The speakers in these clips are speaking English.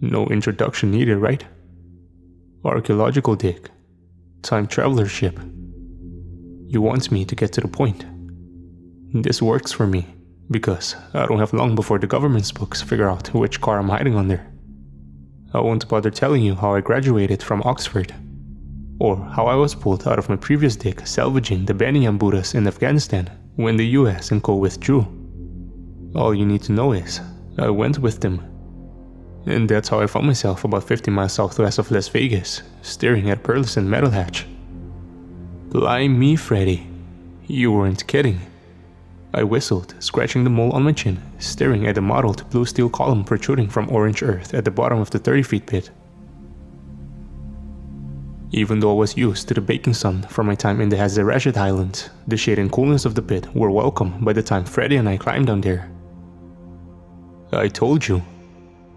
No introduction needed, right? Archaeological dig. Time traveler ship. You want me to get to the point. This works for me, because I don't have long before the government's books figure out which car I'm hiding under. I won't bother telling you how I graduated from Oxford, or how I was pulled out of my previous dig salvaging the Banyan Buddhas in Afghanistan when the US and co withdrew. All you need to know is, I went with them. And that's how I found myself about 50 miles southwest of Las Vegas, staring at pearlescent metal hatch. Blimey, Freddy. You weren't kidding. I whistled, scratching the mole on my chin, staring at the mottled blue steel column protruding from orange earth at the bottom of the 30-feet pit. Even though I was used to the baking sun from my time in the Hazarajat Islands, the shade and coolness of the pit were welcome by the time Freddy and I climbed down there. I told you,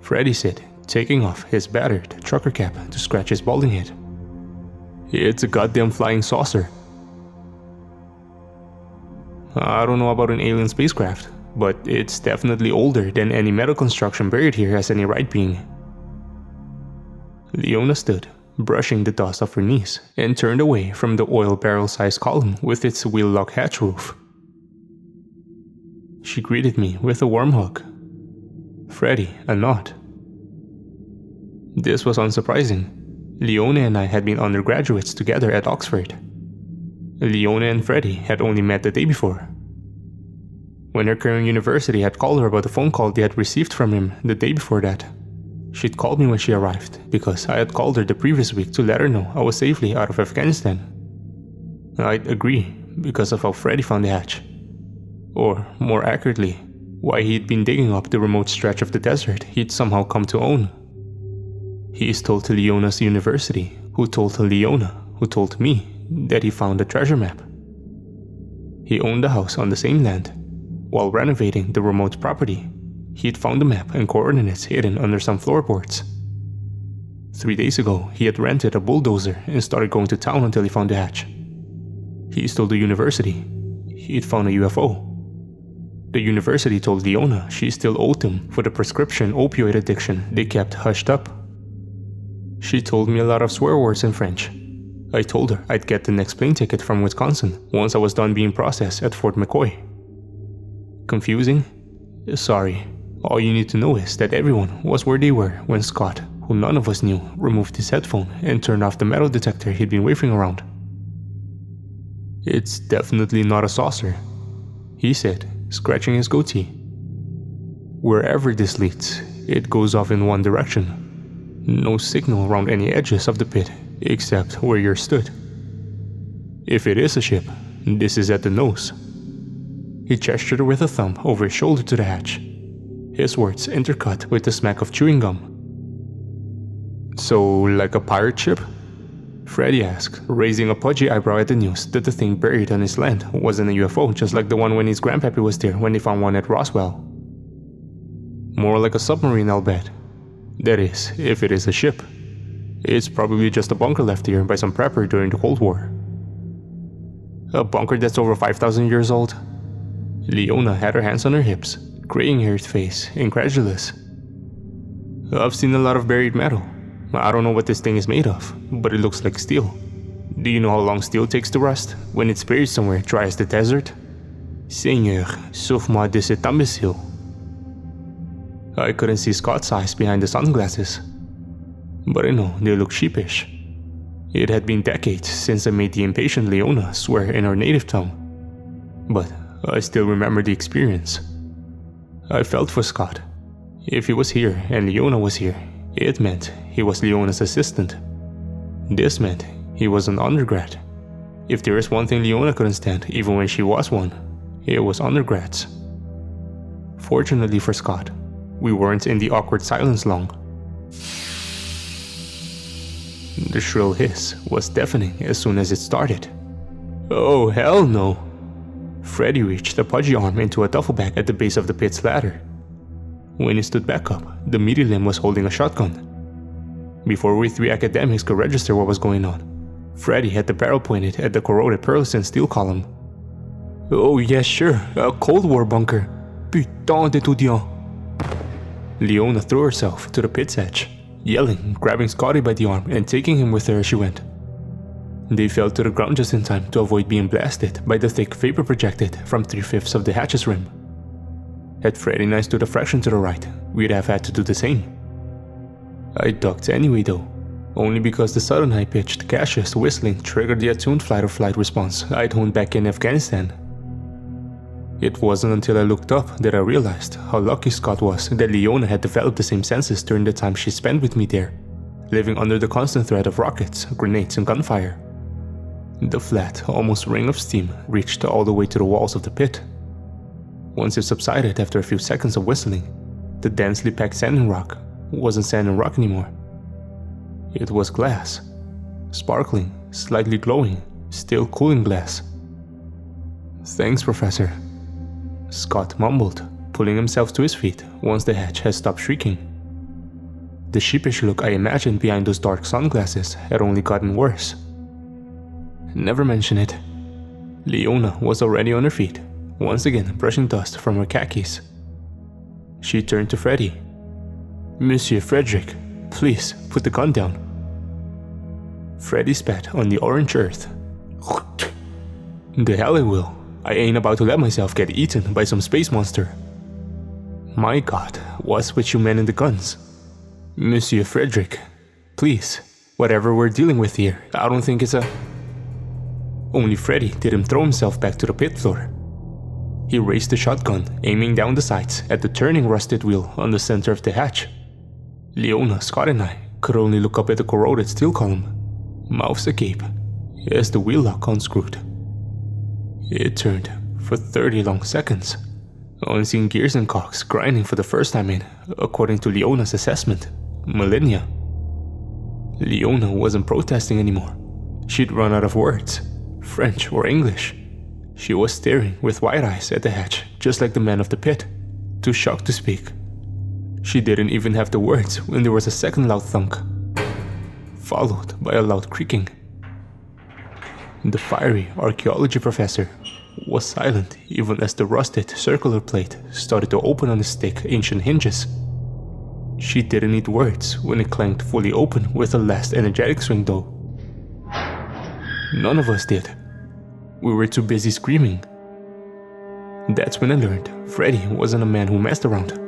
Freddy said, taking off his battered trucker cap to scratch his balding head. It's a goddamn flying saucer. I don't know about an alien spacecraft, but it's definitely older than any metal construction buried here has any right being. Leona stood, brushing the dust off her knees, and turned away from the oil barrel-sized column with its wheel-lock hatch roof. She greeted me with a warm hug. Freddy, a nod. This was unsurprising. Leona and I had been undergraduates together at Oxford. Leona and Freddy had only met the day before. When her current university had called her about the phone call they had received from him the day before that, she'd called me when she arrived because I had called her the previous week to let her know I was safely out of Afghanistan. I'd agree because of how Freddy found the hatch. Or, more accurately, why he'd been digging up the remote stretch of the desert he'd somehow come to own. He's told to Leona's university, who told to Leona, who told me that he found a treasure map. He owned a house on the same land. While renovating the remote property, he'd found the map and coordinates hidden under some floorboards. 3 days ago, he had rented a bulldozer and started going to town until he found the hatch. He told the university he'd found a UFO. The university told Leona she still owed him for the prescription opioid addiction they kept hushed up. She told me a lot of swear words in French. I told her I'd get the next plane ticket from Wisconsin once I was done being processed at Fort McCoy. Confusing? Sorry. All you need to know is that everyone was where they were when Scott, who none of us knew, removed his headphone and turned off the metal detector he'd been waving around. It's definitely not a saucer, he said, scratching his goatee. Wherever this leads, it goes off in one direction. No signal around any edges of the pit, except where you're stood. If it is a ship, this is at the nose. He gestured with a thumb over his shoulder to the hatch, his words intercut with the smack of chewing gum. So, like a pirate ship? Freddy asked, raising a pudgy eyebrow at the news that the thing buried on his land wasn't a UFO just like the one when his grandpappy was there when they found one at Roswell. More like a submarine, I'll bet. That is, if it is a ship. It's probably just a bunker left here by some prepper during the Cold War. A bunker that's over 5,000 years old? Leona had her hands on her hips, graying-haired face, incredulous. I've seen a lot of buried metal. I don't know what this thing is made of, but it looks like steel. Do you know how long steel takes to rust when it's buried somewhere dry as the desert? Seigneur, sauve-moi de cet imbécile. I couldn't see Scott's eyes behind the sunglasses, but I know they looked sheepish. It had been decades since I made the impatient Leona swear in her native tongue, but I still remember the experience. I felt for Scott. If he was here and Leona was here, it meant he was Leona's assistant. This meant he was an undergrad. If there is one thing Leona couldn't stand, even when she was one, it was undergrads. Fortunately for Scott, we weren't in the awkward silence long. The shrill hiss was deafening as soon as it started. Oh, hell no! Freddy reached a pudgy arm into a duffel bag at the base of the pit's ladder. When he stood back up, the meaty limb was holding a shotgun. Before we three academics could register what was going on, Freddy had the barrel pointed at the corroded pearlescent steel column. Oh yes, sure, a Cold War bunker. Putain d'étudiant. Leona threw herself to the pit's edge, yelling, grabbing Scotty by the arm and taking him with her as she went. They fell to the ground just in time to avoid being blasted by the thick vapor projected from 3/5 of the hatch's rim. Had Freddy and I stood a fraction to the right, we'd have had to do the same. I ducked anyway though, only because the sudden high-pitched, gaseous whistling triggered the attuned flight-or-flight response I'd honed back in Afghanistan. It wasn't until I looked up that I realized how lucky Scott was that Leona had developed the same senses during the time she spent with me there, living under the constant threat of rockets, grenades and gunfire. The flat, almost ring of steam reached all the way to the walls of the pit. Once it subsided after a few seconds of whistling, the densely packed sand and rock wasn't sand and rock anymore. It was glass. Sparkling, slightly glowing, still cooling glass. "Thanks, Professor," Scott mumbled, pulling himself to his feet once the hatch had stopped shrieking. The sheepish look I imagined behind those dark sunglasses had only gotten worse. "Never mention it." Leona was already on her feet, once again brushing dust from her khakis. She turned to Freddy. "Monsieur Frederick, please put the gun down." Freddy spat on the orange earth. "The hell I will. I ain't about to let myself get eaten by some space monster." "My God, what's with you men and the guns? Monsieur Frederick, please, whatever we're dealing with here, I don't think it's a..." Only Freddy didn't throw himself back to the pit floor. He raised the shotgun, aiming down the sights at the turning rusted wheel on the center of the hatch. Leona, Scott and I could only look up at the corroded steel column, mouths agape, as the wheel lock unscrewed. It turned for 30 long seconds, unseen gears and cogs grinding for the first time in, according to Leona's assessment, millennia. Leona wasn't protesting anymore. She'd run out of words, French or English. She was staring with wide eyes at the hatch, just like the man of the pit, too shocked to speak. She didn't even have the words when there was a second loud thunk, followed by a loud creaking. The fiery archaeology professor was silent even as the rusted circular plate started to open on its thick ancient hinges. She didn't need words when it clanged fully open with a last energetic swing though. None of us did. We were too busy screaming. That's when I learned Freddy wasn't a man who messed around.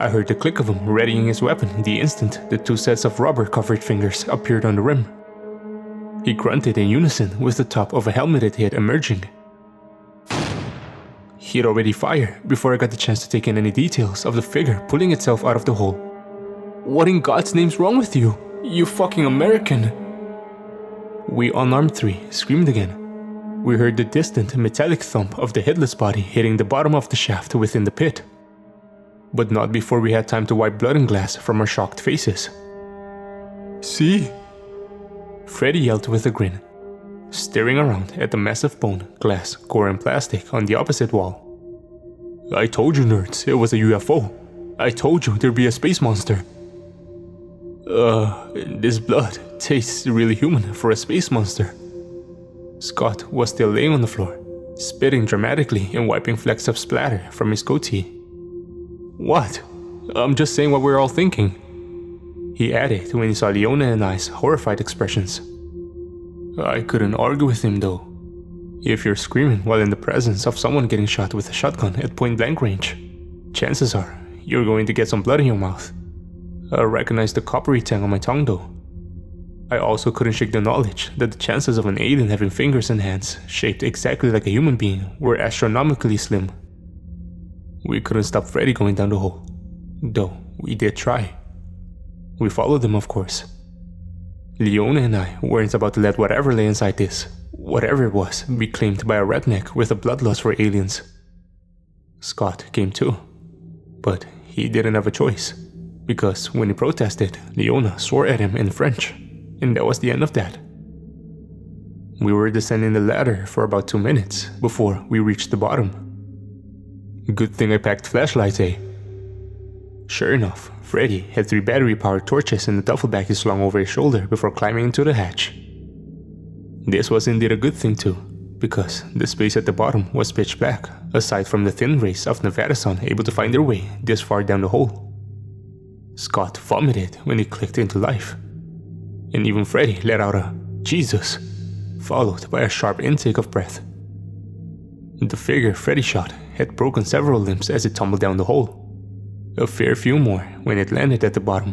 I heard the click of him readying his weapon the instant the two sets of rubber-covered fingers appeared on the rim. He grunted in unison with the top of a helmeted head emerging. He'd already fired before I got the chance to take in any details of the figure pulling itself out of the hole. "What in God's name's wrong with you? You fucking American!" We unarmed three screamed again. We heard the distant metallic thump of the headless body hitting the bottom of the shaft within the pit. But not before we had time to wipe blood and glass from our shocked faces. "See?" Freddy yelled with a grin, staring around at the massive bone, glass, gore and plastic on the opposite wall. "I told you nerds, it was a UFO. I told you there'd be a space monster." This blood tastes really human for a space monster." Scott was still laying on the floor, spitting dramatically and wiping flecks of splatter from his goatee. "What? I'm just saying what we're all thinking," he added when he saw Leona and I's horrified expressions. I couldn't argue with him though. If you're screaming while in the presence of someone getting shot with a shotgun at point-blank range, chances are you're going to get some blood in your mouth. I recognized the coppery tang on my tongue though. I also couldn't shake the knowledge that the chances of an alien having fingers and hands shaped exactly like a human being were astronomically slim. We couldn't stop Freddy going down the hole, though we did try. We followed him, of course. Leona and I weren't about to let whatever lay inside this, whatever it was, be claimed by a redneck with a bloodlust for aliens. Scott came too, but he didn't have a choice, because when he protested, Leona swore at him in French, and that was the end of that. We were descending the ladder for about 2 minutes before we reached the bottom. Good thing I packed flashlights, eh? Sure enough, Freddy had 3 battery-powered torches in the duffel bag he slung over his shoulder before climbing into the hatch. This was indeed a good thing too, because the space at the bottom was pitch black, aside from the thin rays of Nevada sun able to find their way this far down the hole. Scott vomited when he clicked into life. And even Freddy let out a "Jesus," followed by a sharp intake of breath. The figure Freddy shot had broken several limbs as it tumbled down the hole. A fair few more when it landed at the bottom.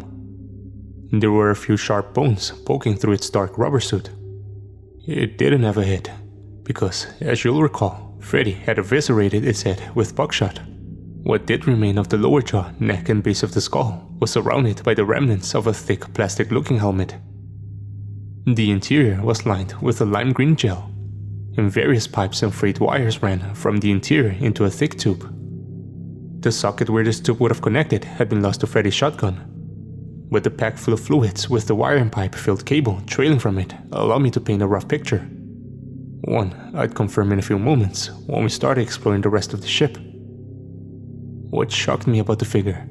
There were a few sharp bones poking through its dark rubber suit. It didn't have a head, because, as you'll recall, Freddy had eviscerated its head with buckshot. What did remain of the lower jaw, neck and base of the skull was surrounded by the remnants of a thick plastic-looking helmet. The interior was lined with a lime green gel, and various pipes and frayed wires ran from the interior into a thick tube. The socket where this tube would have connected had been lost to Freddy's shotgun, but the pack full of fluids with the wire and pipe-filled cable trailing from it allowed me to paint a rough picture. One I'd confirm in a few moments when we started exploring the rest of the ship. What shocked me about the figure,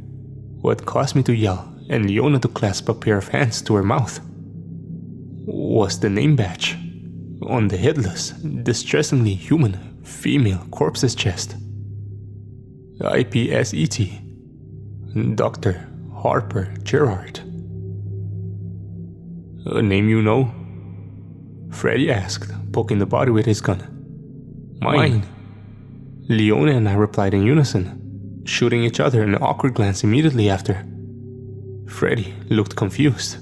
what caused me to yell and Leona to clasp a pair of hands to her mouth, was the name badge on the headless, distressingly human female corpse's chest. IPSET, Dr. Harper Gerard. "A name you know?" Freddy asked, poking the body with his gun. "Mine." Leona and I replied in unison, shooting each other an awkward glance immediately after. Freddy looked confused.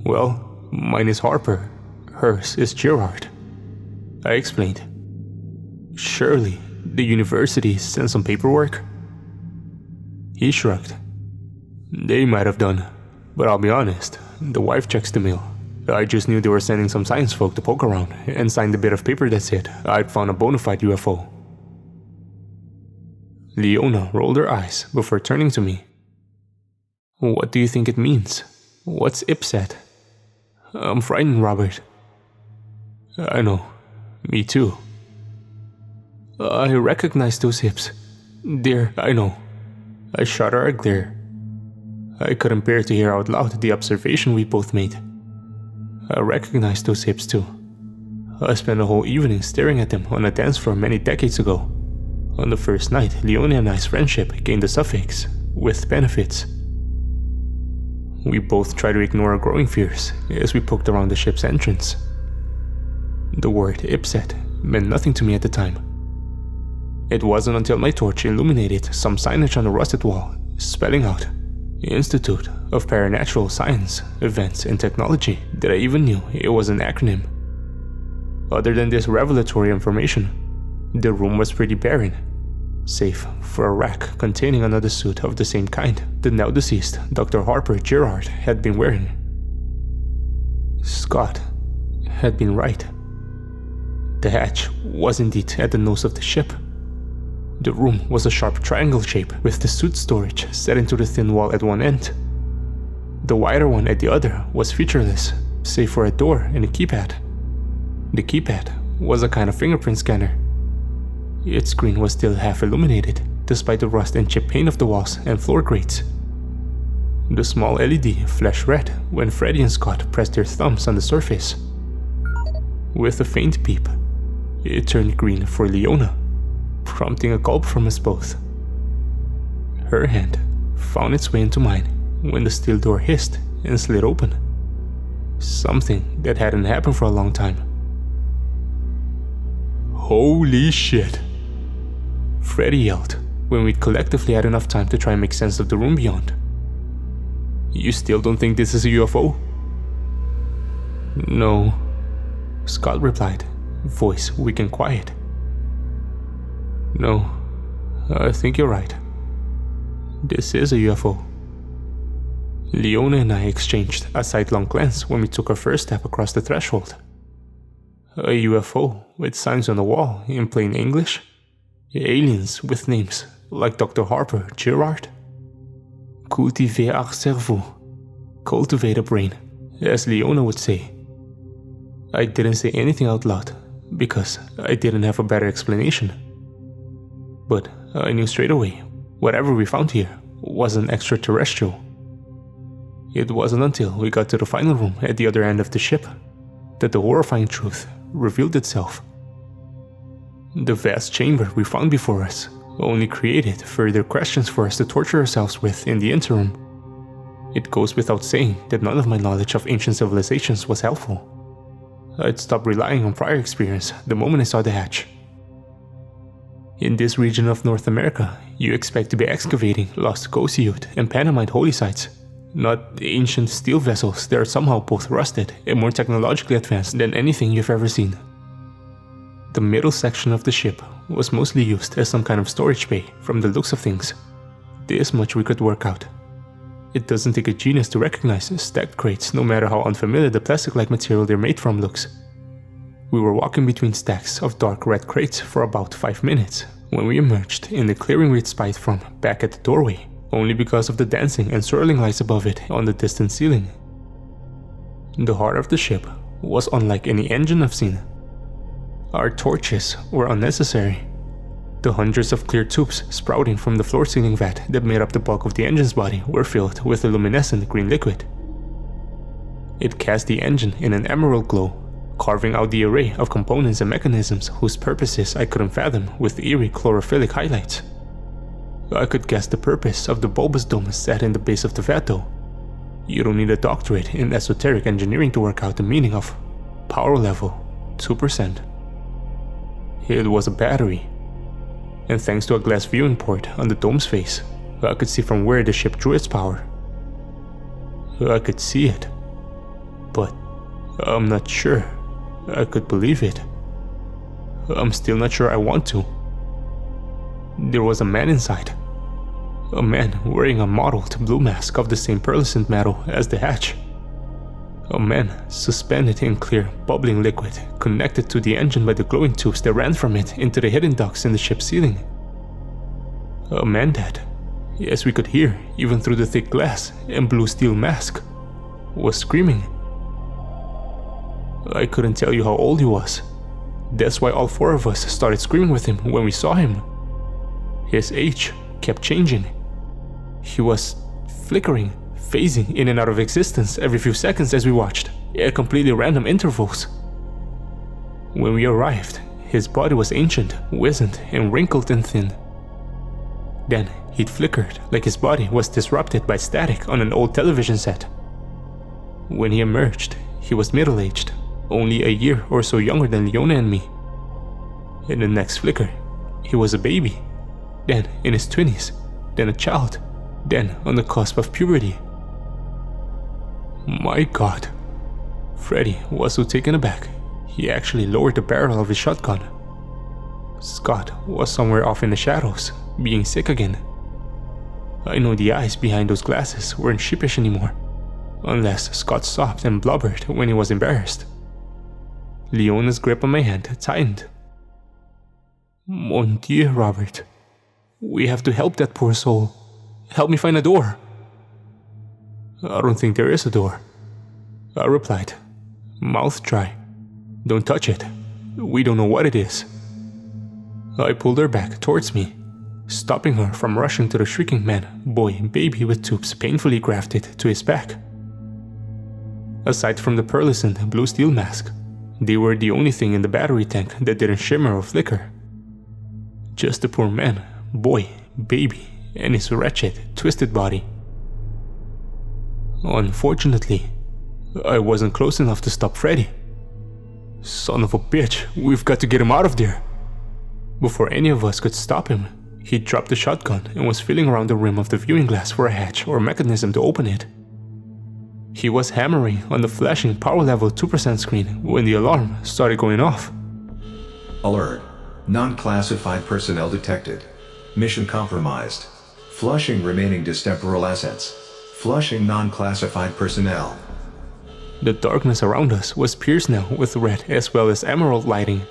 "Well, mine is Harper, hers is Gerard," I explained. "Surely the university sent some paperwork?" He shrugged. "They might have done, but I'll be honest, the wife checks the mail. I just knew they were sending some science folk to poke around and signed a bit of paper that said I'd found a bona fide UFO." Leona rolled her eyes before turning to me. "What do you think it means? What's IPSET?" "I'm frightened, Robert." "I know. Me too." "I recognize those hips. I know." I shot her a glare. I couldn't bear to hear out loud the observation we both made. I recognized those hips too. I spent a whole evening staring at them on a dance floor many decades ago. On the first night, Leona and I's friendship gained the suffix, "with benefits." We both tried to ignore our growing fears as we poked around the ship's entrance. The word IPSET meant nothing to me at the time. It wasn't until my torch illuminated some signage on the rusted wall, spelling out Institute of Paranatural Science, Events and Technology, that I even knew it was an acronym. Other than this revelatory information, the room was pretty barren, save for a rack containing another suit of the same kind the now deceased Dr. Harper Gerard had been wearing. Scott had been right. The hatch was indeed at the nose of the ship. The room was a sharp triangle shape with the suit storage set into the thin wall at one end. The wider one at the other was featureless, save for a door and a keypad. The keypad was a kind of fingerprint scanner. Its screen was still half illuminated, despite the rust and chip paint of the walls and floor grates. The small LED flashed red when Freddy and Scott pressed their thumbs on the surface. With a faint beep, it turned green for Leona, prompting a gulp from us both. Her hand found its way into mine when the steel door hissed and slid open. Something that hadn't happened for a long time. "Holy shit!" Freddy yelled when we'd collectively had enough time to try and make sense of the room beyond. "You still don't think this is a UFO?" "No," Scott replied, voice weak and quiet. "No, I think you're right. This is a UFO." Leona and I exchanged a sidelong glance when we took our first step across the threshold. A UFO with signs on the wall in plain English? Aliens with names like Dr. Harper Gerard? Cultiver un cerveau. Cultivate a brain, as Leona would say. I didn't say anything out loud because I didn't have a better explanation. But I knew straight away whatever we found here wasn't extraterrestrial. It wasn't until we got to the final room at the other end of the ship that the horrifying truth revealed itself. The vast chamber we found before us only created further questions for us to torture ourselves with in the interim. It goes without saying that none of my knowledge of ancient civilizations was helpful. I'd stopped relying on prior experience the moment I saw the hatch. In this region of North America, you expect to be excavating lost CO.AG and Panamite holy sites, not ancient steel vessels that are somehow both rusted and more technologically advanced than anything you've ever seen. The middle section of the ship was mostly used as some kind of storage bay from the looks of things. This much we could work out. It doesn't take a genius to recognize stacked crates no matter how unfamiliar the plastic-like material they're made from looks. We were walking between stacks of dark red crates for about 5 minutes when we emerged in the clearing we'd spied from back at the doorway, only because of the dancing and swirling lights above it on the distant ceiling. The heart of the ship was unlike any engine I've seen. Our torches were unnecessary. The hundreds of clear tubes sprouting from the floor-ceiling vat that made up the bulk of the engine's body were filled with a luminescent green liquid. It cast the engine in an emerald glow, carving out the array of components and mechanisms whose purposes I couldn't fathom with eerie chlorophyllc highlights. I could guess the purpose of the bulbous dome set in the base of the vat though. You don't need a doctorate in esoteric engineering to work out the meaning of power level 2%. It was a battery. And thanks to a glass viewing port on the dome's face, I could see from where the ship drew its power. I could see it, but I'm not sure I could believe it. I'm still not sure I want to. There was a man inside. A man wearing a mottled blue mask of the same pearlescent metal as the hatch. A man suspended in clear, bubbling liquid, connected to the engine by the glowing tubes that ran from it into the hidden ducts in the ship's ceiling. A man that, as we could hear even through the thick glass and blue steel mask, was screaming. I couldn't tell you how old he was. That's why all 4 of us started screaming with him when we saw him. His age kept changing. He was flickering, phasing in and out of existence every few seconds as we watched, at completely random intervals. When we arrived, his body was ancient, wizened, and wrinkled and thin. Then he'd flickered like his body was disrupted by static on an old television set. When he emerged, he was middle-aged, only a year or so younger than Leona and me. In the next flicker, he was a baby, then in his 20s, then a child, then on the cusp of puberty. My God. Freddy was so taken aback, he actually lowered the barrel of his shotgun. Scott was somewhere off in the shadows, being sick again. I know the eyes behind those glasses weren't sheepish anymore, unless Scott sobbed and blubbered when he was embarrassed. Leona's grip on my hand tightened. Mon Dieu, Robert. We have to help that poor soul. Help me find a door. I don't think there is a door, I replied, mouth dry. Don't touch it. We don't know what it is. I pulled her back towards me, stopping her from rushing to the shrieking man, boy, and baby with tubes painfully grafted to his back. Aside from the pearlescent blue steel mask, they were the only thing in the battery tank that didn't shimmer or flicker. Just the poor man, boy, baby, and his wretched, twisted body. Unfortunately, I wasn't close enough to stop Freddy. Son of a bitch, we've got to get him out of there. Before any of us could stop him, he dropped the shotgun and was feeling around the rim of the viewing glass for a hatch or mechanism to open it. He was hammering on the flashing power level 2% screen when the alarm started going off. Alert. Non-classified personnel detected. Mission compromised. Flushing remaining distemporal assets. Flushing non-classified personnel. The darkness around us was pierced now with red as well as emerald lighting.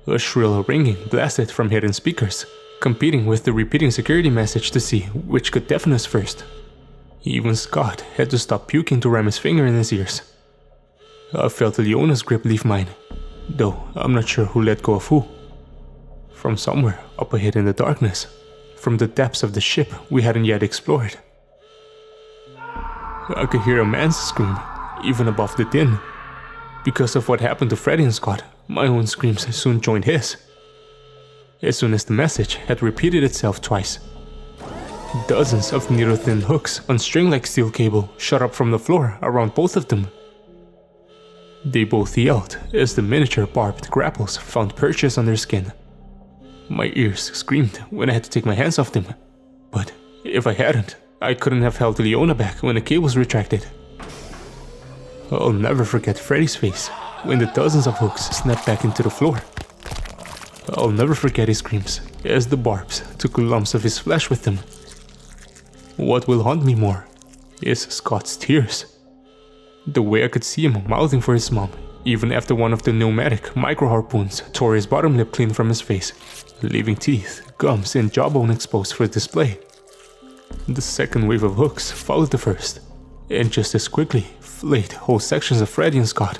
A shrill ringing blasted from hidden speakers, competing with the repeating security message to see which could deafen us first. Even Scott had to stop puking to ram his finger in his ears. I felt Leona's grip leave mine, though I'm not sure who let go of who. From somewhere up ahead in the darkness, from the depths of the ship we hadn't yet explored, I could hear a man's scream, even above the din. Because of what happened to Freddy and Scott, my own screams soon joined his. As soon as the message had repeated itself twice, Dozens of needle-thin hooks on string-like steel cable shot up from the floor around both of them. They both yelled as the miniature barbed grapples found purchase on their skin. My ears screamed when I had to take my hands off them, but if I hadn't, I couldn't have held Leona back when the cables retracted. I'll never forget Freddy's face when the dozens of hooks snapped back into the floor. I'll never forget his screams as the barbs took lumps of his flesh with them. What will haunt me more is Scott's tears. The way I could see him mouthing for his mom, even after one of the pneumatic micro-harpoons tore his bottom lip clean from his face, leaving teeth, gums, and jawbone exposed for display. The second wave of hooks followed the first, and just as quickly flayed whole sections of Freddy and Scott.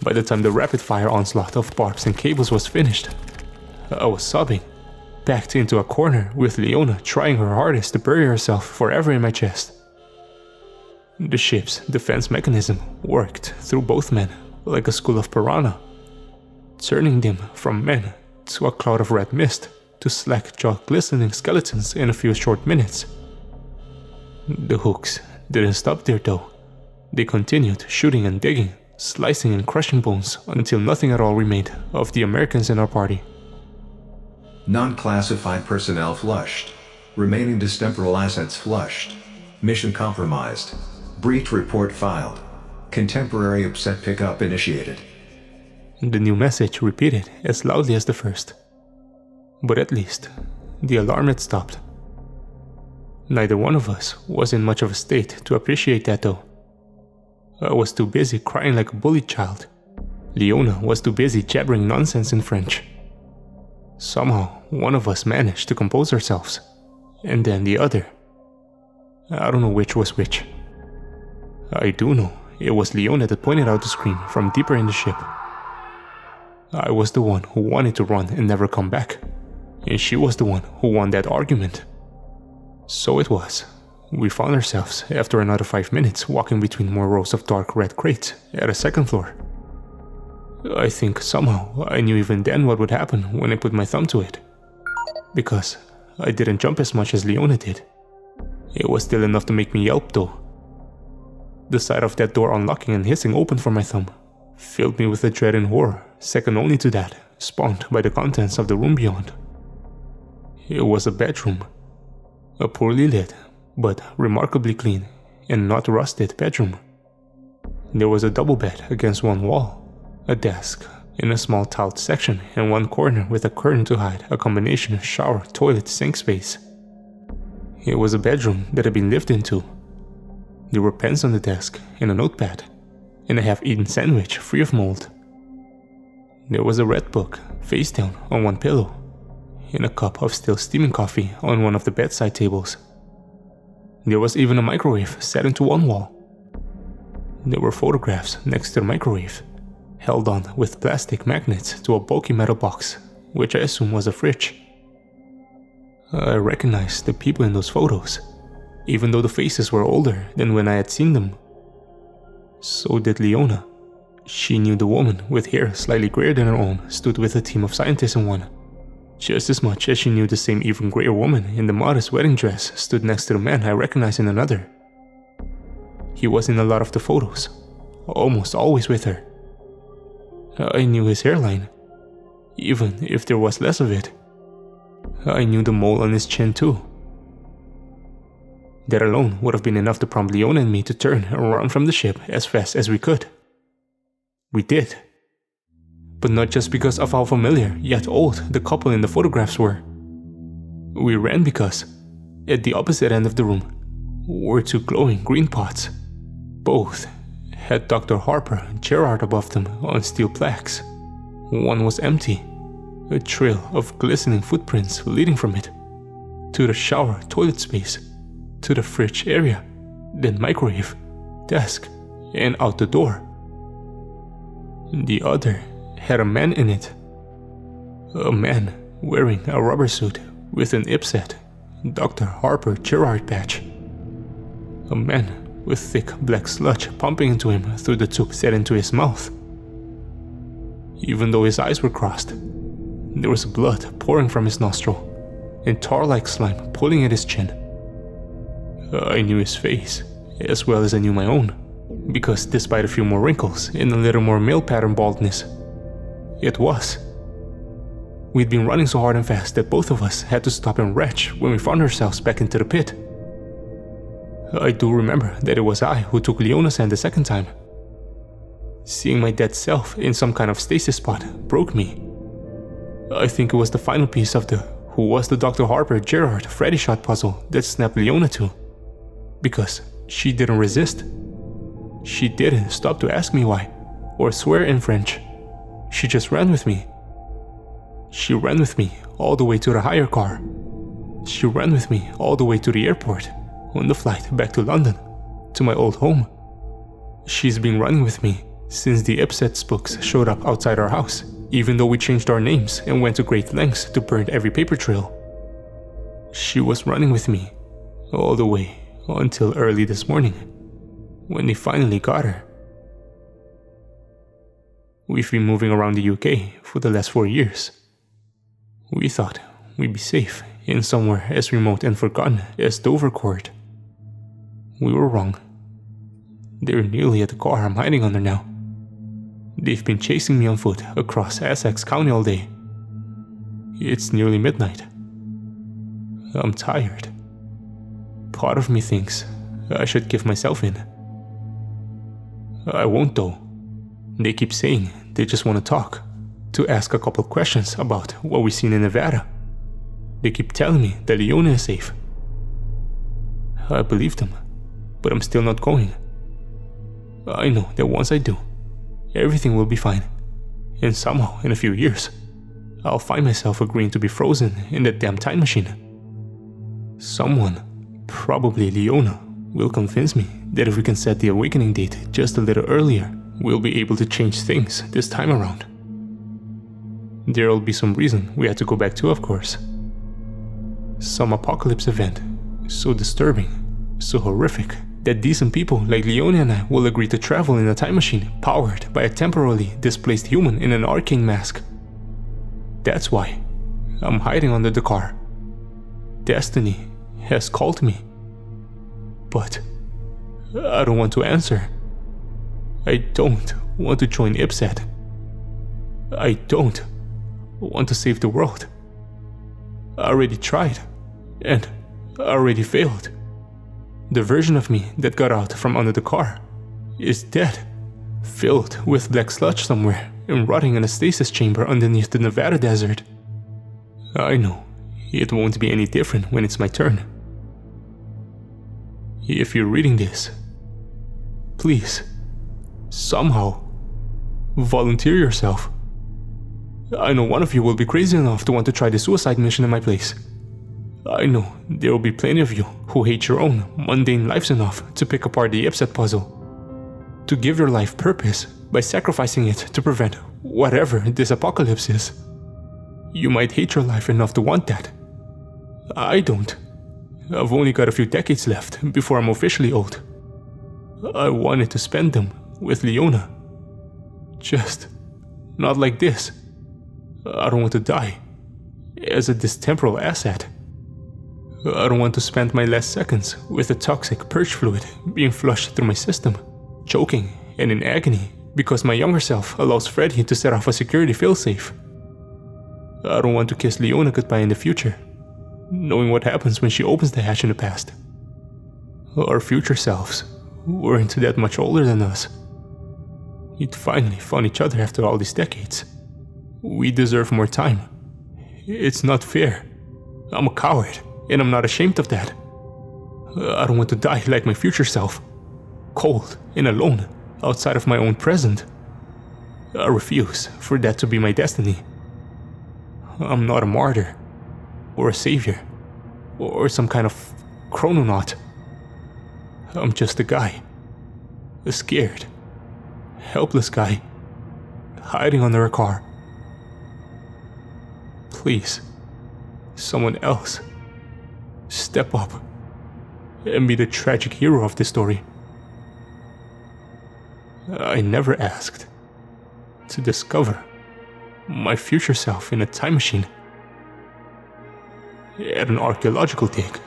By the time the rapid-fire onslaught of barbs and cables was finished, I was sobbing, backed into a corner with Leona trying her hardest to bury herself forever in my chest. The ship's defense mechanism worked through both men like a school of piranha, turning them from men to a cloud of red mist to slack-jawed glistening skeletons in a few short minutes. The hooks didn't stop there though. They continued shooting and digging, slicing and crushing bones until nothing at all remained of the Americans in our party. Non-classified personnel flushed. Remaining distemporal assets flushed. Mission compromised. Breach report filed. Contemporary upset pickup initiated. The new message repeated as loudly as the first. But at least, the alarm had stopped. Neither one of us was in much of a state to appreciate that though. I was too busy crying like a bullied child. Leona was too busy jabbering nonsense in French. Somehow, one of us managed to compose ourselves, and then the other. I don't know which was which. I do know it was Leona that pointed out the scream from deeper in the ship. I was the one who wanted to run and never come back, and she was the one who won that argument. So it was. We found ourselves, after another 5 minutes, walking between more rows of dark red crates at a second floor. I think somehow I knew even then what would happen when I put my thumb to it. Because I didn't jump as much as Leona did. It was still enough to make me yelp though. The sight of that door unlocking and hissing open for my thumb filled me with a dread and horror, second only to that spawned by the contents of the room beyond. It was a bedroom. A poorly lit, but remarkably clean and not rusted bedroom. There was a double bed against one wall, a desk in a small tiled section in one corner with a curtain to hide a combination of shower, toilet, sink space. It was a bedroom that had been lived into. There were pens on the desk and a notepad, and a half-eaten sandwich free of mold. There was a red book, face down, on one pillow, and a cup of still steaming coffee on one of the bedside tables. There was even a microwave set into one wall. There were photographs next to the microwave, held on with plastic magnets to a bulky metal box, which I assume was a fridge. I recognized the people in those photos, even though the faces were older than when I had seen them. So did Leona. She knew the woman with hair slightly grayer than her own stood with a team of scientists in one, just as much as she knew the same even grayer woman in the modest wedding dress stood next to the man I recognized in another. He was in a lot of the photos, almost always with her. I knew his hairline, even if there was less of it. I knew the mole on his chin too. That alone would have been enough to prompt Leona and me to turn and run from the ship as fast as we could. We did. But not just because of how familiar yet old the couple in the photographs were. We ran because, at the opposite end of the room, were two glowing green pots. Both had Dr. Harper Gerard above them on steel plaques. One was empty, a trail of glistening footprints leading from it to the shower toilet space, to the fridge area, then microwave, desk, and out the door. The other had a man in it. A man wearing a rubber suit with an IPSET Dr. Harper Gerard badge. A man with thick black sludge pumping into him through the tube set into his mouth. Even though his eyes were crossed, there was blood pouring from his nostril, and tar-like slime pulling at his chin. I knew his face, as well as I knew my own, because despite a few more wrinkles and a little more male pattern baldness, it was. We'd been running so hard and fast that both of us had to stop and retch when we found ourselves back into the pit. I do remember that it was I who took Leona's hand the second time. Seeing my dead self in some kind of stasis spot broke me. I think it was the final piece of the "Who was the Dr. Harper, Gerard, Freddy shot" puzzle that snapped Leona to. Because she didn't resist. She didn't stop to ask me why, or swear in French. She just ran with me. She ran with me all the way to the hire car. She ran with me all the way to the airport, on the flight back to London, to my old home. She's been running with me since the Ipset spooks showed up outside our house, even though we changed our names and went to great lengths to burn every paper trail. She was running with me all the way until early this morning, when they finally got her. We've been moving around the UK for the last 4 years. We thought we'd be safe in somewhere as remote and forgotten as Dovercourt. We were wrong. They're nearly at the car I'm hiding under now. They've been chasing me on foot across Essex County all day. It's nearly midnight. I'm tired. Part of me thinks I should give myself in. I won't though. They keep saying they just want to talk, to ask a couple questions about what we've seen in Nevada. They keep telling me that Leona is safe. I believe them, but I'm still not going. I know that once I do, everything will be fine, and somehow in a few years, I'll find myself agreeing to be frozen in that damn time machine. Someone, probably Leona, will convince me that if we can set the awakening date just a little earlier, we'll be able to change things this time around. There'll be some reason we had to go back to, of course. Some apocalypse event, so disturbing, so horrific, that decent people like Leona and I will agree to travel in a time machine powered by a temporarily displaced human in an arcane mask. That's why I'm hiding under the car. Destiny has called me. But I don't want to answer. I don't want to join Ipset. I don't want to save the world. I already tried, and I already failed. The version of me that got out from under the car is dead, filled with black sludge somewhere and rotting in a stasis chamber underneath the Nevada desert. I know it won't be any different when it's my turn. If you're reading this, please, somehow, volunteer yourself. I know one of you will be crazy enough to want to try the suicide mission in my place. I know there will be plenty of you who hate your own mundane lives enough to pick apart the Ipset puzzle, to give your life purpose by sacrificing it to prevent whatever this apocalypse is. You might hate your life enough to want that. I don't. I've only got a few decades left before I'm officially old. I wanted to spend them with Leona. Just not like this. I don't want to die as a distemporal asset. I don't want to spend my last seconds with the toxic purge fluid being flushed through my system, choking and in agony because my younger self allows Freddy to set off a security failsafe. I don't want to kiss Leona goodbye in the future, knowing what happens when she opens the hatch in the past. Our future selves weren't that much older than us. We'd finally found each other after all these decades. We deserve more time. It's not fair. I'm a coward, and I'm not ashamed of that. I don't want to die like my future self, cold and alone outside of my own present. I refuse for that to be my destiny. I'm not a martyr, or a savior, or some kind of chrononaut. I'm just a guy, a scared, helpless guy, hiding under a car. Please, someone else, step up and be the tragic hero of this story. I never asked to discover my future self in a time machine. at an archaeological dig.